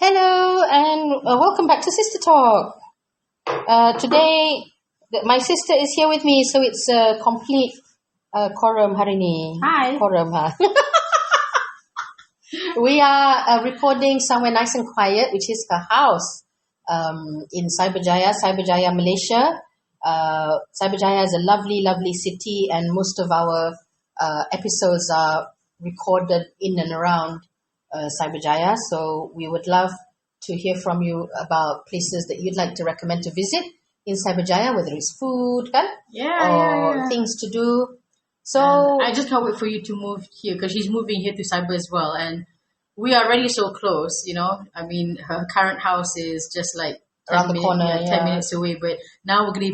Hello and welcome back to Sister Talk. Today, my sister is here with me, so it's a complete quorum hari ni. Hi. Quorum, ha. We are recording somewhere nice and quiet, which is her house in Cyberjaya, Malaysia. Cyberjaya is a lovely, lovely city, and most of our episodes are recorded in and around Cyberjaya. So we would love to hear from you about places that you'd like to recommend to visit in Cyberjaya, whether it's food, kan? Or things to do. So I just can't wait for you to move here because she's moving here to Cyber as well, and we are already so close. I mean, her current house is just like around the corner, 10 minutes away. But now we're gonna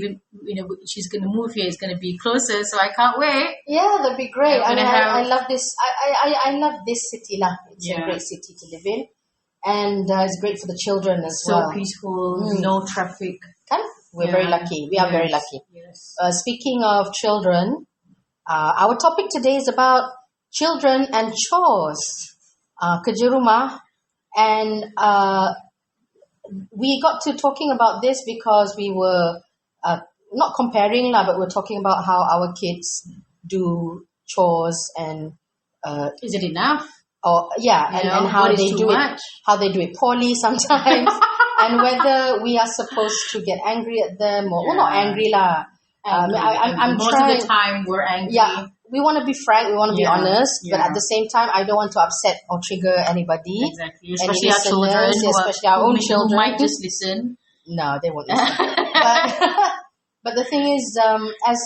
she's gonna move here. It's gonna be closer, so I can't wait. Yeah, that'd be great. I love this. I love this city lah. It's a great city to live in, and it's great for the children as well. So peaceful, no traffic. We're very lucky. We are very lucky. Yes. Speaking of children, our topic today is about children and chores, kerja rumah, and we got to talking about this because we were not comparing lah, but we're talking about how our kids do chores and Is it enough? And how they do it, how they do it poorly sometimes, and whether we are supposed to get angry at them or well, not angry lah. I'm most trying, of the time we're angry. Yeah, we want to be frank, we want to be honest, but Yeah. at the same time, I don't want to upset or trigger anybody. Exactly, especially our children, especially our own children who might just listen. No, they won't listen. but the thing is, as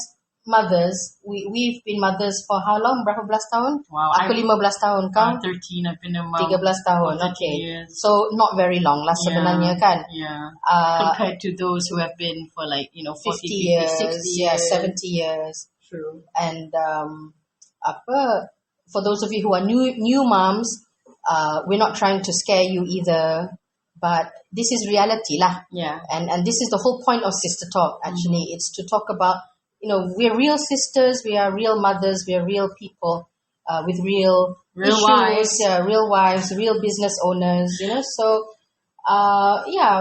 mothers, we've been mothers for how long? Berapa belas tahun? Wow, Aku 15 tahun, kau? 13, I've been a mom. 13 tahun, for 13 okay. years. So, not very long lah sebenarnya kan? Yeah. Compared to those who have been for 40, 50 50, years, 60 yeah, years. 70 years. True. And for those of you who are new moms, we're not trying to scare you either, but this is reality lah. Yeah. And this is the whole point of Sister Talk, actually. It's to talk about, we're real sisters, we are real mothers, we are real people with real issues, wives. real wives, real business owners, So,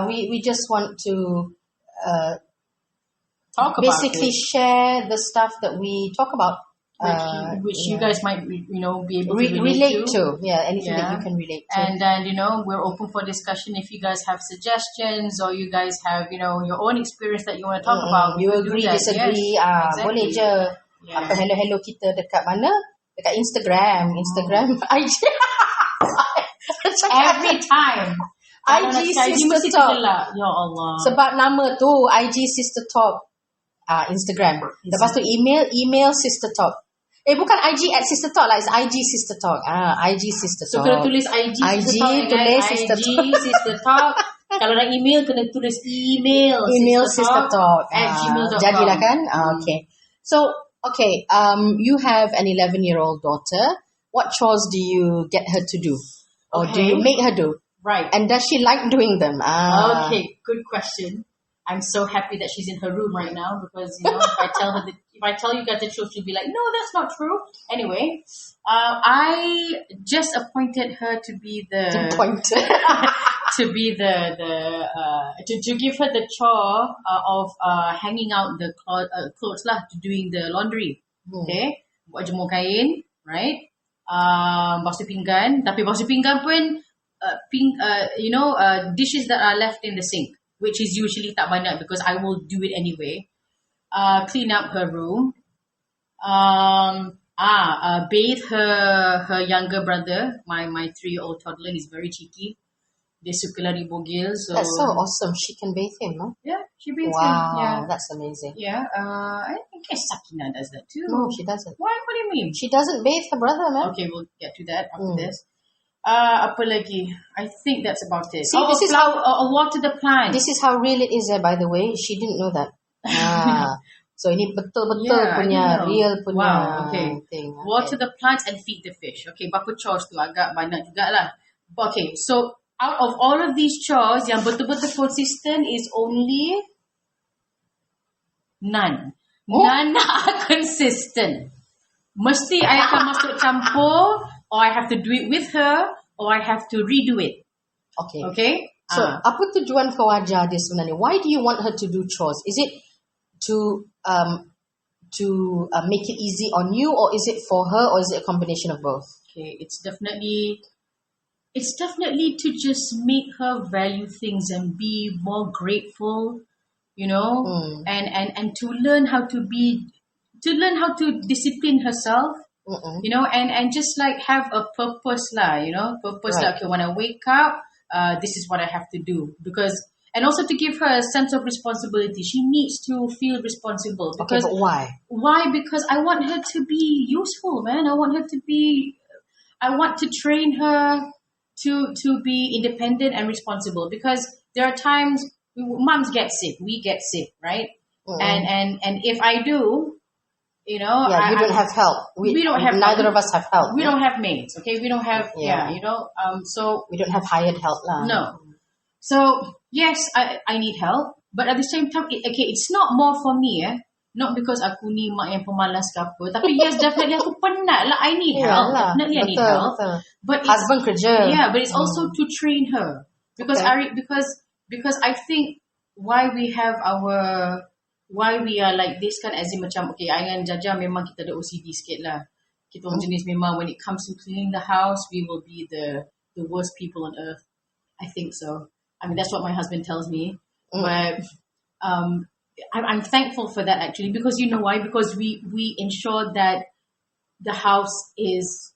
we just want to Talk about basically it. share the stuff that we talk about. Which you guys might, be able to relate to. Yeah, anything that you can relate to. And then, we're open for discussion. If you guys have suggestions or you guys have, your own experience that you want to talk about. You agree, disagree, yes, boleh je. Yeah. Apa hello kita dekat mana? Dekat Instagram, IG. Every time. IG Sister Talk. Ya Allah. Sebab nama tu IG Sister Talk. Instagram. Lepas tu email Sister Talk. Bukan IG at Sister Talk lah. It's IG Sister Talk. IG Sister Talk. So kena tulis IG Sister Talk. tulis Sister IG Talk. Sister Talk. Kalau nak email, kena tulis email Sister Talk @gmail.com. Jadilah kan? Okay. So, okay. You have an 11-year-old daughter. What chores do you get her to do? Or do you make her do? Right. And does she like doing them? Okay, good question. I'm so happy that she's in her room right now because if I tell you guys the truth, she'll be like, "No, that's not true." Anyway, I just appointed her to be the to give her the chore of hanging out the clothes lah, to doing the laundry. Okay, buat jemur kain, right? Basuh pinggan, tapi basuh pinggan pun dishes that are left in the sink, which is usually tak banyak because I will do it anyway. Clean up her room. Bathe her younger brother. My 3-year-old toddler is very cheeky. Dia suka lari bogil. So that's so awesome. She can bathe him, no? Yeah, she bathes him. Wow, Yeah. that's amazing. Yeah. I guess Sakina does that too. No, she doesn't. What do you mean? She doesn't bathe her brother, man. Okay, we'll get to that after this. Apa lagi? I think that's about it. See, this is how water the plant. This is how real it is. By the way, she didn't know that. So ini betul-betul punya real punya thing. Water the plants and feed the fish. Okay, berapa chores tu? Agak banyak jugalah. Okay, so out of all of these chores, yang betul-betul consistent is only none. None are consistent. Mesti I akan masuk campur, or I have to do it with her, or I have to redo it. Okay. Okay? So, apa tujuan kau ajar dia sebenarnya? Why do you want her to do chores? Is it to make it easy on you, or is it for her, or is it a combination of both? Okay, it's definitely to just make her value things and be more grateful, and to learn how to discipline herself, and just like have a purpose lah, purpose Right. like, okay, when I wake up, this is what I have to do, and also to give her a sense of responsibility. She needs to feel responsible. Okay, Because but why? Why? Because I want her to be useful, man. I want to train her to be independent and responsible, because there are times moms get sick, we get sick, right? And if I do, you don't have help. We don't have neither of us have help. We don't have maids, okay? We don't have so we don't have hired help lah. no. So yes, I need help, but at the same time, it's not more for me, not because aku ni mak yang pemalas ke apa, tapi yes, definitely aku penat lah. I need help. Definitely I need help. Betul. But Husband kerja. Yeah, but it's also to train her, because I think why we are like this kan, as in macam, okay, I and Jaja memang kita ada OCD sikit lah. Kita orang jenis memang when it comes to cleaning the house, we will be the worst people on earth. I think so. I mean, that's what my husband tells me. But I'm thankful for that, actually, because you know why? Because we ensure that the house it's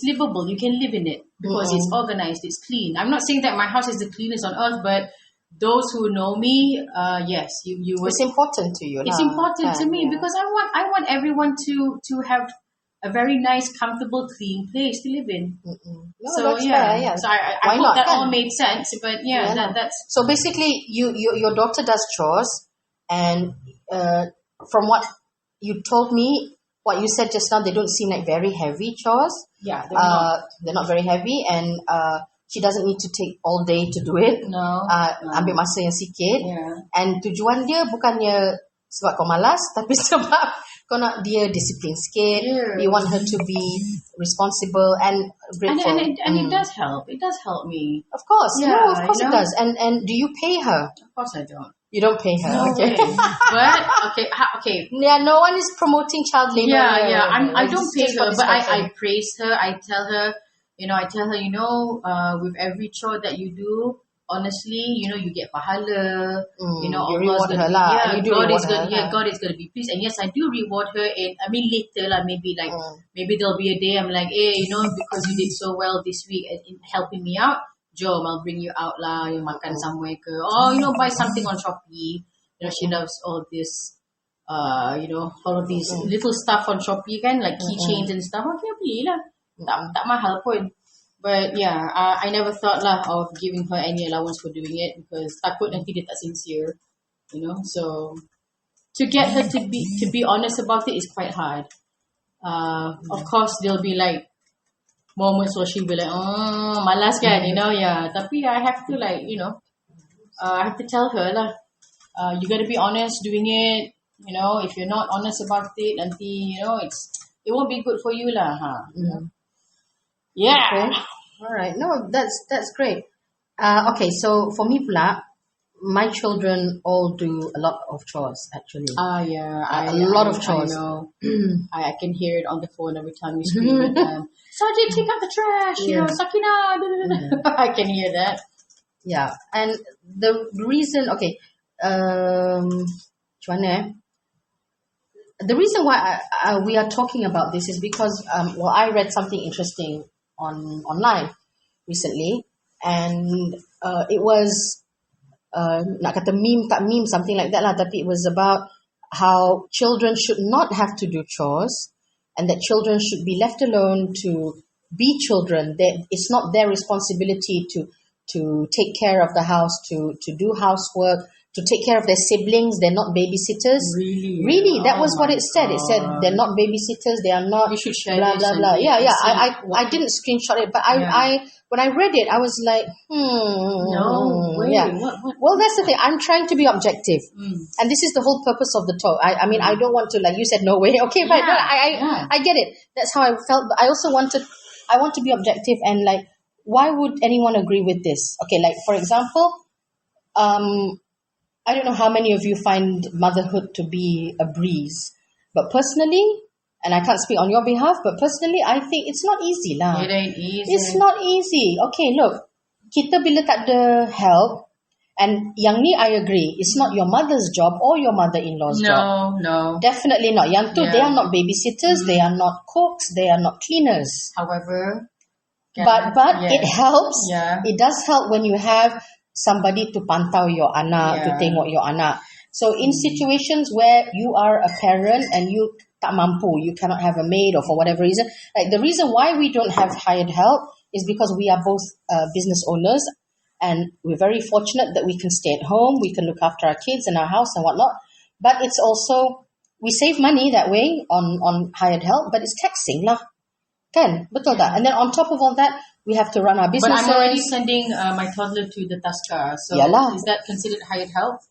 livable. You can live in it because it's organized, it's clean. I'm not saying that my house is the cleanest on earth, but those who know me, yes, you would. It's important to you. It's important to me because I want everyone to have a very nice, comfortable, clean place to live in. No, so that's fair, yeah. So I hope that all made sense. But that's so basically your daughter does chores, and from what you told me, what you said just now, they don't seem like very heavy chores. Yeah, they're not very heavy, and she doesn't need to take all day to do it. No. Ambil masa yang sikit. Yeah. And tujuan dia bukannya sebab kau malas, tapi sebab kau nak dia disiplin sikit. Yeah. You want her to be responsible and grateful. And it does help. It does help me. Of course. Yeah, no, of course it does. And do you pay her? Of course I don't. You don't pay her. No okay. way. But okay. Yeah, no one is promoting child labor. Yeah. I don't pay her, but I I praise her. I tell her, with every chore that you do, honestly, you get pahala. You reward her lah. Yeah, God is going to be pleased. And yes, I do reward her. Later lah, maybe there'll be a day I'm like, hey, because you did so well this week in helping me out, Jom, I'll bring you out lah, you makan somewhere ke. Or, buy something on Shopee. She loves all this, all of these little stuff on Shopee kan, like keychains and stuff. Okay, beli lah. Tak mahal pun. But yeah, I never thought lah of giving her any allowance for doing it, because takut nanti dia tak sincere, So to get her to be honest about it is quite hard. Of course, there'll be like moments where she'll be like, oh, malas kan, yeah. Tapi I have to I have to tell her lah, you gotta be honest doing it. If you're not honest about it, nanti it won't be good for you lah, Yeah. Okay. All right. No, that's great. Okay, so for me pula, my children all do a lot of chores actually. Yeah. A lot of chores. I know. I can hear it on the phone every time you scream at them. Sergeant, take out the trash. Sakina. I can hear that. Yeah, and the reason, okay, the reason why we are talking about this is because I read something interesting online recently, and it was nak kata meme tak meme, something like that lah, tapi it was about how children should not have to do chores, and that children should be left alone to be children. That it's not their responsibility to take care of the house, to do housework, to take care of their siblings. They're not babysitters. Really, that was what it said. It said they're not babysitters. They are not. You should share blah this blah blah. Yeah. I what didn't screenshot it, but I when I read it, I was like, No way. Yeah. What? Well, that's the thing. I'm trying to be objective, and this is the whole purpose of the talk. I mean, I don't want to, like you said, no way. Okay, but no, I get it. That's how I felt. But I want to be objective and like, why would anyone agree with this? Okay, like for example, I don't know how many of you find motherhood to be a breeze, but personally, and I can't speak on your behalf, but personally, I think it's not easy lah. It ain't easy. It's not easy. Okay, look, kita bila tak ada help, and yang ni I agree, it's not your mother's job or your mother-in-law's job. No. Definitely not. Yang tu, they are not babysitters, they are not cooks, they are not cleaners. However, But it helps. Yeah. It does help when you have somebody to pantau your anak, to tengok your anak. So in situations where you are a parent and you tak mampu, you cannot have a maid or for whatever reason. Like the reason why we don't have hired help is because we are both business owners and we're very fortunate that we can stay at home, we can look after our kids and our house and whatnot. But it's also, we save money that way on hired help, but it's taxing lah. Kan? Betul tak? And then on top of all that, we have to run our businesses. But I'm already sending my toddler to the Taska. So Yalah. is that considered hired help?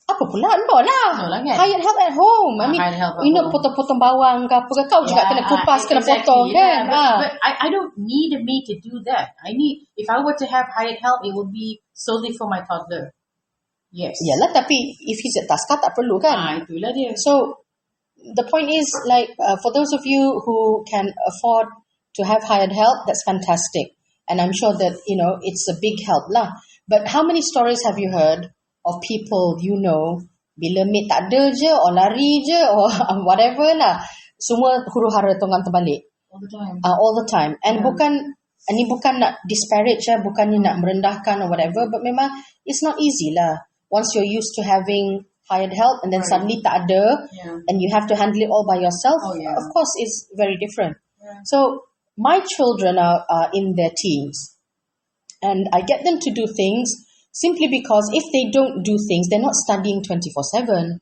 Apa pula? No lah. No lah kan? Hired help at home. I mean, hired help at you know, home. potong-potong bawang ke apa ke. Kau juga kena kupas, kena potong kan. But I don't need a maid to do that. If I were to have hired help, it would be solely for my toddler. Yes. Yalah, tapi if he's at Taska, tak perlu kan? Itulah dia. So, the point is, like, for those of you who can afford to have hired help, that's fantastic. And I'm sure that, you know, it's a big help lah. But how many stories have you heard of people, you know, bila maid tak ada je, or lari je, or whatever lah, semua huru-hara tonggang terbalik. All the time. All the time. And ini bukan nak disparage, bukannya nak merendahkan or whatever, but memang it's not easy lah. Once you're used to having hired help and then suddenly tak ada, and you have to handle it all by yourself, of course it's very different. Yeah. So my children are in their teens, and I get them to do things simply because if they don't do things, they're not studying 24/7.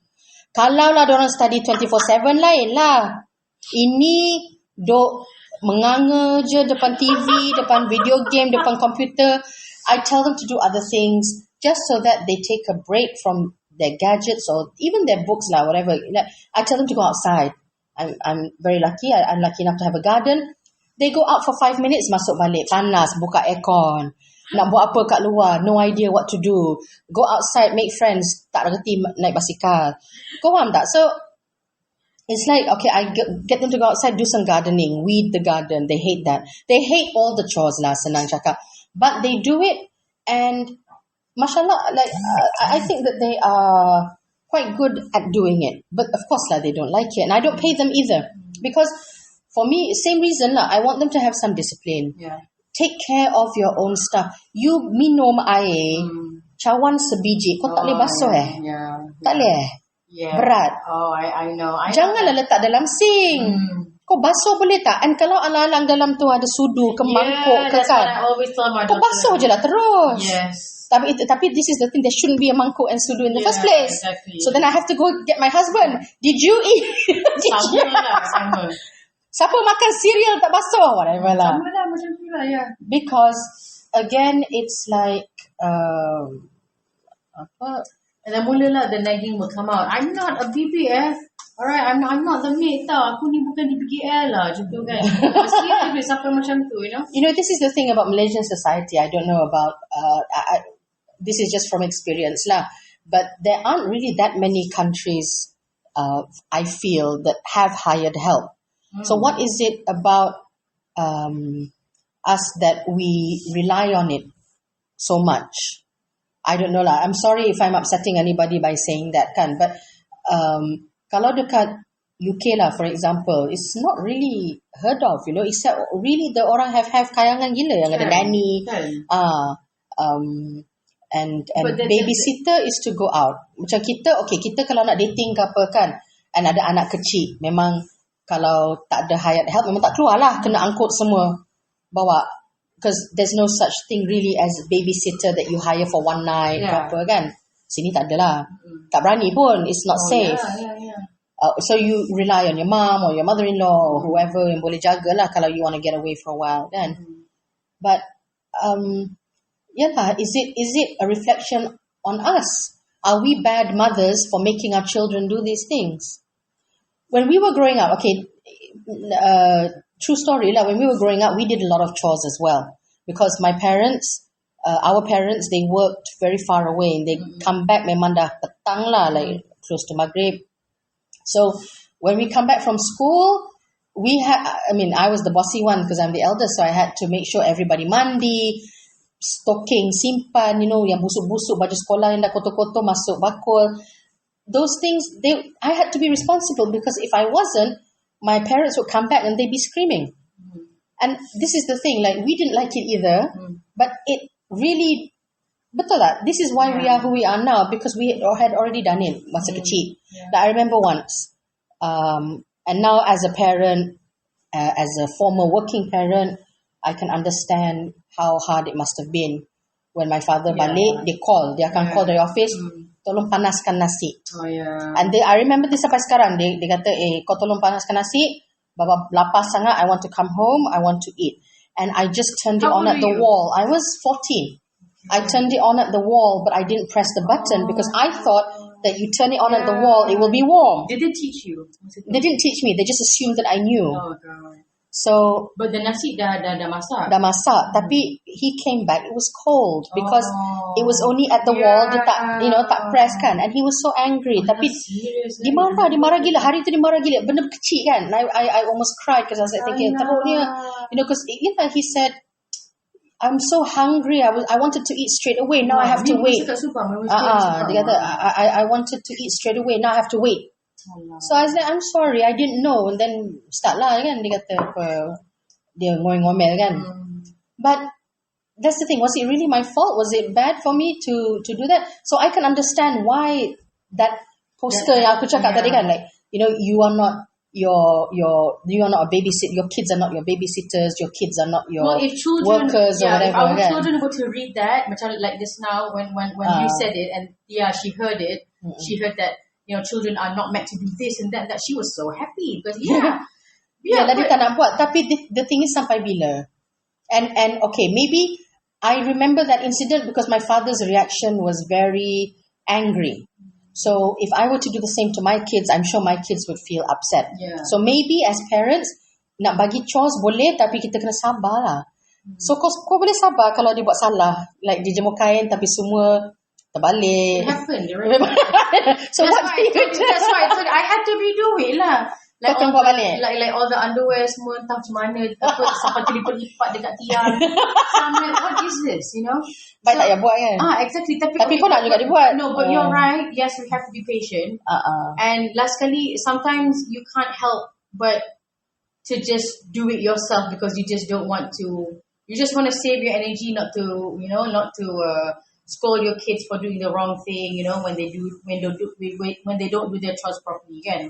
Kalau lah diorang study 24/7, lain lah. Ini dok menganga je depan TV, depan video game, depan komputer. I tell them to do other things just so that they take a break from their gadgets or even their books lah, whatever. I tell them to go outside. I'm very lucky. I'm lucky enough to have a garden. They go out for 5 minutes, masuk balik, panas, buka aircon. Nak buat apa kat luar, no idea what to do. Go outside, make friends, tak reti naik basikal. Kau faham tak? So, it's like, okay, I get them to go outside, do some gardening, weed the garden. They hate that. They hate all the chores lah, senang cakap. But they do it, and mashallah, like, I think that they are quite good at doing it. But of course lah, they don't like it. And I don't pay them either. Because for me, same reason lah, I want them to have some discipline. Yeah. Take care of your own stuff. You minum air, cawan sebiji, kau tak boleh basuh Yeah. Tak boleh Yeah. Berat. Oh, I know. Janganlah letak dalam sink. Kau basuh boleh tak? And kalau alang-alang dalam tu ada sudu ke mangkuk ke that's what kan, I always tell my kau daughter. basuh je lah terus. Yes. Tapi this is the thing, there shouldn't be a mangkuk and sudu in the first place. Exactly. So then I have to go get my husband. Did you eat? Sama. Siapa makan cereal tak basuh? Whatever lah. Sama lah, macam tu lah, yeah. Because again, it's like And then mulalah the nagging will come out. I'm not a BBS. Alright, I'm not the maid tau. Aku ni bukan di PKL lah, macam tu kan. Mesti ada siapa macam tu, you know. You know, this is the thing about Malaysian society. I don't know about. This is just from experience lah. But there aren't really that many countries. I feel that have hired help. So what is it about us that we rely on it so much? I don't know lah. I'm sorry if I'm upsetting anybody by saying that kan. But kalau dekat UK lah, for example, it's not really heard of, you know. Except really the orang have kayangan gila yang ada nanny, and babysitter is to go out. Macam kita, okay, kita kalau nak dating ke apa kan, and ada anak kecil, memang kalau tak ada hired help, memang tak keluar lah, kena angkut semua bawa. Because there's no such thing really as babysitter that you hire for one night ke apa kan. Sini tak ada lah. Tak berani pun. It's not safe. Yeah. So you rely on your mom or your mother-in-law or whoever yang boleh jaga lah kalau you want to get away for a while kan. But is it a reflection on us? Are we bad mothers for making our children do these things? When we were growing up, okay, true story lah, when we were growing up, we did a lot of chores as well. because our parents, they worked very far away. They come back memang dah petang lah, like close to Maghrib. So when we come back from school, I was the bossy one because I'm the eldest, so I had to make sure everybody mandi, stocking, simpan, yang busuk-busuk, baju sekolah yang dah kotor-kotor masuk bakul. Those things, I had to be responsible, because if I wasn't, my parents would come back and they'd be screaming. And this is the thing, like, we didn't like it either, but it really, betul tak? This is why we are who we are now, because we had already done it masa kecil. Like, I remember once, and now as a parent, as a former working parent, I can understand how hard it must have been when my father balik, dia akan call dari office, tolong panaskan nasi. And I remember this sampai sekarang, dia kata, kau tolong panaskan nasi, baba lapar sangat, I want to come home, I want to eat. And I just turned it on at the wall. I was 14. I turned it on at the wall, but I didn't press the button because I thought that you turn it on at the wall, it will be warm. Did they teach you? They didn't teach me. They just assumed that I knew. Oh, God. So, but the nasi dah masak. Dah masak. Tapi he came back. It was cold because it was only at the wall. Dia tak press kan. And he was so angry. Tapi dimarah gila. Hari tu dimarah gila. Benda kecil kan. I almost cried because I was like thinking, teruknya. Because he said, I'm so hungry. I wanted to eat straight away. Now I have to wait. Dia kata, I wanted to eat straight away. Now I have to wait. So I was like, I'm sorry, I didn't know. And then start lah kan. Dia kata, dia ngomel kan. But that's the thing. Was it really my fault? Was it bad for me to do that? So I can understand why that poster yang aku cakap tadi kan. Like, you are not you are not a babysitter. Your kids are not your babysitters. Your kids are not your workers or whatever. If our children were to read that, like this now, when you said it, and she heard it. She heard that children are not meant to do this and that. That she was so happy because dia tak nak buat. Tapi the thing is sampai bila? And okay, maybe I remember that incident because my father's reaction was very angry. So if I were to do the same to my kids, I'm sure my kids would feel upset. So maybe as parents, nak bagi chores boleh, tapi kita kena sabar lah. So kau boleh sabar kalau dia buat salah, like dia jemur kain tapi semua terbalik. It happened. So what do you do? That's why I had to redo it lah. Like all the underwear semua entah macam mana sampai terlipat-lipat dekat tiang. So I'm like, what is this? Baik tak payah buat kan? Exactly. Tapi kau nak juga dibuat. No, but you're right. Yes, we have to be patient. And last kali, sometimes you can't help but to just do it yourself because you just don't want to. You just want to save your energy, not to scold your kids for doing the wrong thing, when they don't do their chores properly, kan?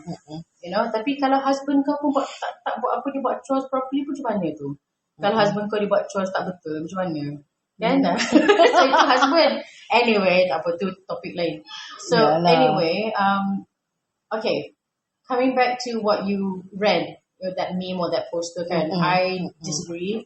Tapi kalau husband kau pun tak buat apa, dia buat chores properly pun macam mana tu? Kalau husband kau dia buat chores tak betul, macam mana? Kan? So itu husband. Anyway, tak apa tu topik lain. So anyway, okay, coming back to what you read, that meme or that poster, kan? I disagree.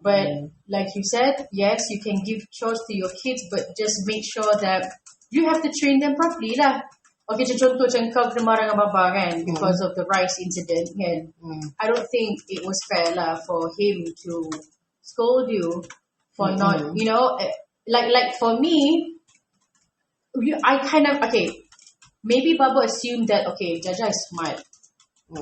But like you said, yes, you can give chores to your kids, but just make sure that you have to train them properly lah. Okay, contoh macam kau kena marah dengan baba kan, because of the rice incident kan. I don't think it was fair lah for him to scold you for not, like for me, I kind of, okay, maybe Baba assumed that, okay, Jaja is smart.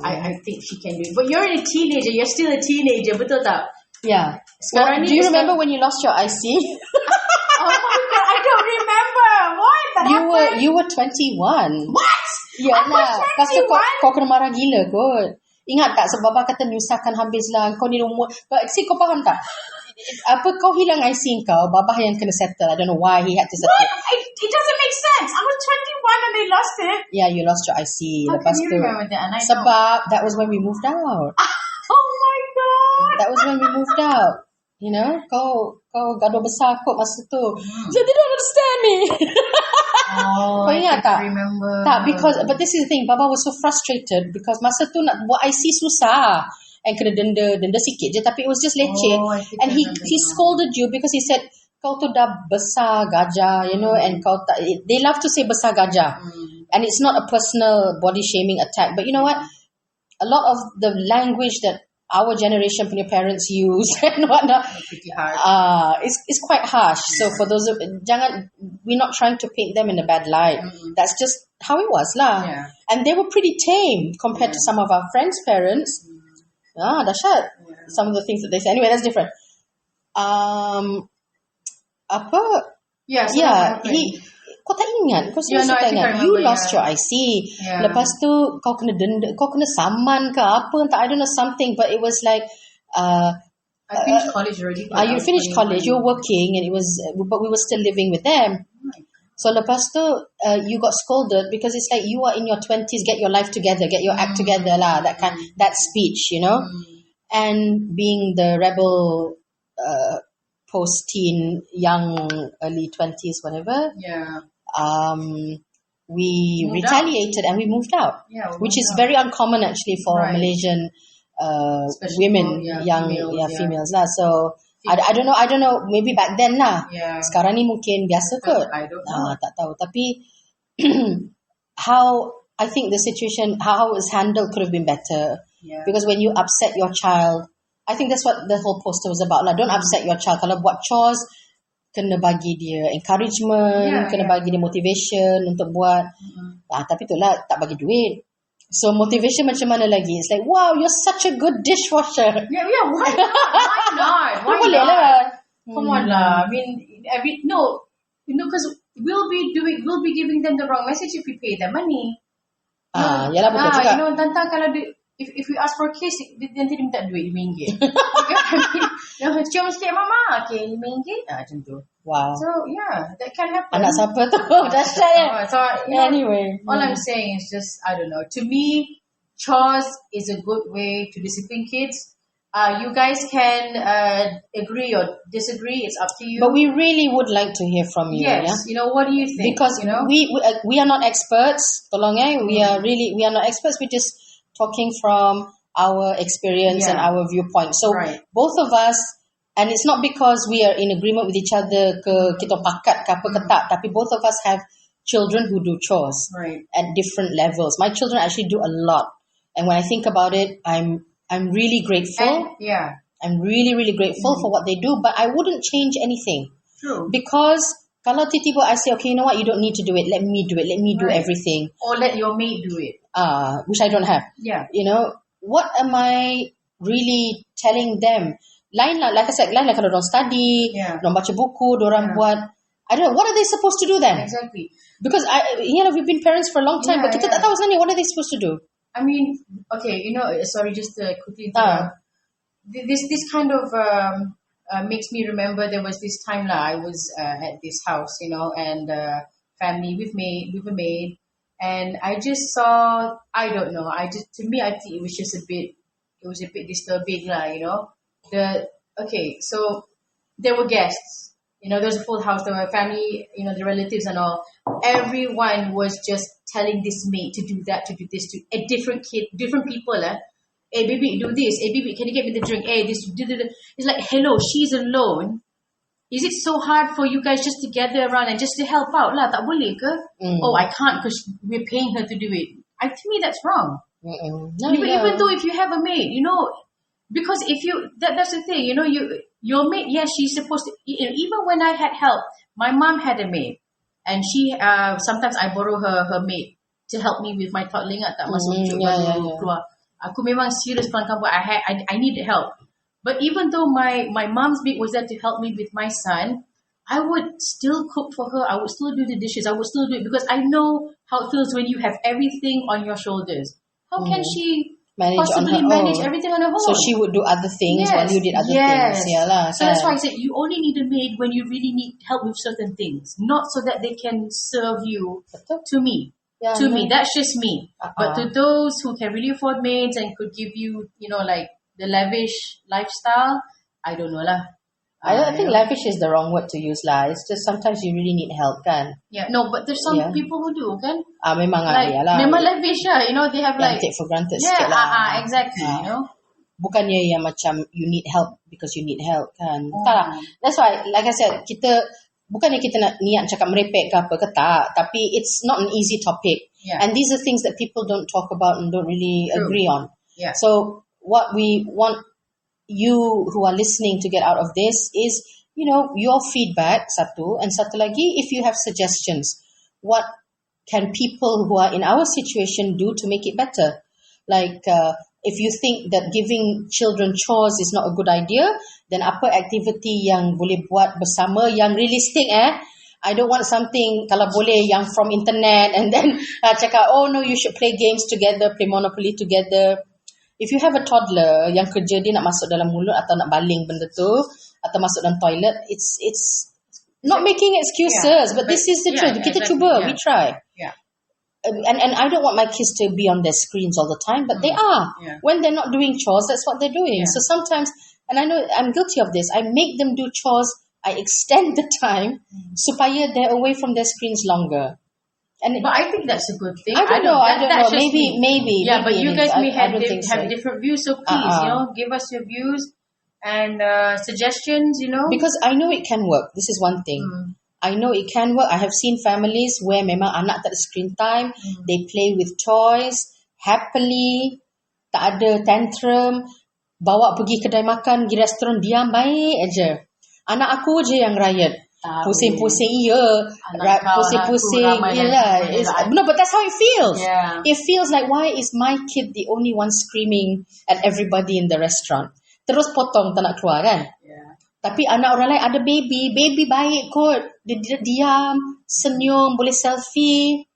I think she can do it. But you're a teenager, you're still a teenager, betul tak? Yeah. Well, do you remember when you lost your IC? Oh my God, I don't remember. What? You were 21. What? Yeah, I was 21? Lepas tu kau kena marah gila kot. Ingat tak sebab Baba kata nyusahkan habislah. Kau ni umur. Kau faham tak? Apa kau hilang IC kau, Baba yang kena settle. I don't know why he had to settle. What? It doesn't make sense. I was 21 and they lost it. Yeah, you lost your IC. How can you remember that? And I sebab that was when we moved out. Oh my God. That was when we moved out. Kau gaduh besar kot masa tu. So they don't understand me. Oh, kau ingat tak? Remember. Tak, but this is the thing. Baba was so frustrated because masa tu nak buat IC susah. And kena denda sikit je. Tapi it was just leceh. And he scolded you because he said, kau tu dah besar gajah, and kau tak. They love to say besar gajah. And it's not a personal body shaming attack. But you know what? A lot of the language that our generation punya parents use and whatnot. Pretty hard. It's quite harsh. So for those we're not trying to paint them in a bad light. That's just how it was lah. Yeah. And they were pretty tame compared to some of our friends' parents. Dahsyat. Some of the things that they say. Anyway, that's different. Apa? Yeah. So Kau tak ingat? Kau Yeah, no, tak I think I ingat. You remember, lost yeah. your IC. Yeah. Lepas tu kau kena denda, kau kena saman ke apa entah, I don't know something, but it was like I finished college already. you finished college, you were working, and but we were still living with them. So lepas tu you got scolded because it's like you are in your 20s, get your life together, get your act together lah, that speech, you know. And being the rebel post-teen, young, early 20s, whatever, we Moved retaliated and we moved out, which is very uncommon actually for Malaysian women, people, young females lah. So I don't know, maybe back then lah. Sekarang ni mungkin biasa kot. I don't know. Tak tahu. Tapi how I think the situation, how it was handled could have been better. Because when you upset your child, I think that's what the whole poster was about lah. Don't upset your child. Kalau buat chores, kena bagi dia encouragement, kena bagi dia motivation untuk buat. Tapi itulah, tak bagi duit. So motivation macam mana lagi? It's like, wow, you're such a good dishwasher. Yeah, why not? Why Boleh not? lah. Come on lah. I mean, because we'll be giving them the wrong message if we pay them money. Yalah betul juga. Tantang kalau if we ask for a kiss, nanti dia minta duit RM5. Cium sikit mama, okay, RM5. Macam tu. Wow. So yeah, that can happen. Anak siapa tu? Dahsyat ya. So anyway, all I'm saying is just, I don't know. To me, chores is a good way to discipline kids. You guys can agree or disagree. It's up to you. But we really would like to hear from you. Yes. Yeah? What do you think? Because we are not experts. Tolong we are not experts. We're just talking from our experience and our viewpoint. So both of us, and it's not because we are in agreement with each other kita pakat ke apa ke tak, tapi both of us have children who do chores at different levels. My children actually do a lot, and when I think about it, I'm really grateful. I'm really, really grateful for what they do, but I wouldn't change anything. True. Because kalau tiba-tiba I say, okay, you know what, you don't need to do it, let me do it, let me do everything. Or let your mate do it. Which I don't have. You know, what am I really telling them? Lain lah, like I said, lain lah kalau dorang study, dorang baca buku, dorang buat, I don't know, what are they supposed to do then? Exactly. Because we've been parents for a long time, but kita tak tahu sebenarnya, what are they supposed to do? I mean, okay, sorry, just to quickly interrupt. This kind of makes me remember there was this time I was at this house, and family with a maid, and I just saw, I don't know, to me I think it was a bit disturbing so there were guests, there was a full house, there were family, the relatives and all. Everyone was just telling this maid to do that, to do this, to a different people. Hey baby, do this. Hey baby, can you get me the drink? Hey, this. It's like, hello, she's alone. Is it so hard for you guys just to gather around and just to help out? Lah, tak boleh ke? Oh, I can't because we're paying her to do it. To me, that's wrong. No, even though if you have a maid, because if that's the thing, your maid, yes, she's supposed to. Even when I had help, my mom had a maid, and she sometimes I borrow her maid to help me with my toddling. Tak masuk keluar. Aku memang serious pelanggan buat. I needed help. But even though my mom's maid was there to help me with my son, I would still cook for her. I would still do the dishes. I would still do it because I know how it feels when you have everything on your shoulders. How can she possibly manage everything on her own? So she would do other things while you did other things. Yalah, so that's why I said you only need a maid when you really need help with certain things, not so that they can serve you. To me. Me, that's just me. But to those who can really afford maids and could give you, like the lavish lifestyle, I don't know lah. I think lavish is the wrong word to use lah. It's just sometimes you really need help, kan? Yeah, no, but there's some people who do, kan? Memang like, lah. Memang lavish lah. They have like take for granted sikit lah. Exactly. Bukannya yang macam you need help because you need help, kan? Tak lah. That's why, like I said, bukannya kita nak niat cakap merepek ke apa ke tak, tapi it's not an easy topic. And these are things that people don't talk about and don't really agree on. So what we want you who are listening to get out of this is, your feedback, satu. And satu lagi, if you have suggestions, what can people who are in our situation do to make it better? Like, if you think that giving children chores is not a good idea, then apa aktiviti yang boleh buat bersama yang realistic I don't want something, kalau boleh, yang from internet and then cakap, oh no, you should play games together, play Monopoly together. If you have a toddler yang kerja dia nak masuk dalam mulut atau nak baling benda tu, atau masuk dalam toilet, it's not making excuses, but this is the truth. Kita cuba, we try. Yeah. And I don't want my kids to be on their screens all the time, but they are. Yeah. When they're not doing chores, that's what they're doing. Yeah. So sometimes, and I know I'm guilty of this, I make them do chores, I extend the time supaya they're away from their screens longer. But I think that's a good thing. I don't know. Maybe. Yeah, but you guys may have so. different views, so please, give us your views and suggestions, Because I know it can work. This is one thing. I know it can work. I have seen families where memang anak tak ada screen time, they play with toys happily, tak ada tantrum, bawa pergi kedai makan, pergi restoran, diam baik aja. Anak aku je yang riot. Pusing-pusing, pusing-pusing. No, but that's how it feels. Yeah. It feels like, why is my kid the only one screaming at everybody in the restaurant? Terus potong, tak nak keluar kan? Yeah. Tapi anak orang lain ada baby baik kot. Dia diam, senyum, boleh selfie.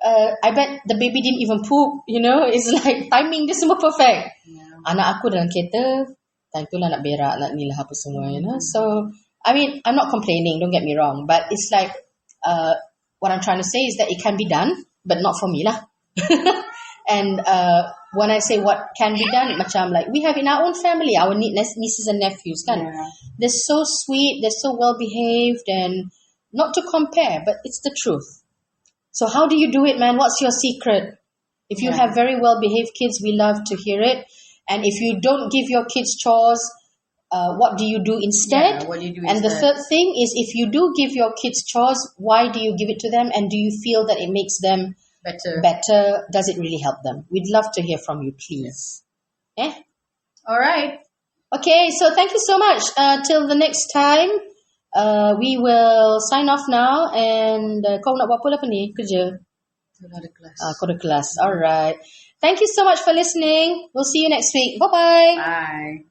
I bet the baby didn't even poop, It's like timing dia semua perfect. Yeah. Anak aku dalam kereta, time tu lah nak berak, nak ni lah apa semua, So, I mean, I'm not complaining, don't get me wrong. But it's like, what I'm trying to say is that it can be done, but not for me lah. And when I say what can be done, macam like we have in our own family, our nieces and nephews, kan? Yeah. They're so sweet, they're so well behaved, and not to compare, but it's the truth. So how do you do it, man? What's your secret? If you have very well behaved kids, we love to hear it. And if you don't give your kids chores, what do you do instead? Yeah, what do you do and instead? the third thing is, if you do give your kids chores, why do you give it to them? And do you feel that it makes them better? Does it really help them? We'd love to hear from you, please. All right. Okay, so thank you so much. Till the next time, we will sign off now. And kau nak buat apa ni? Kerja? Kau ada kelas. All right. Thank you so much for listening. We'll see you next week. Bye-bye. Bye.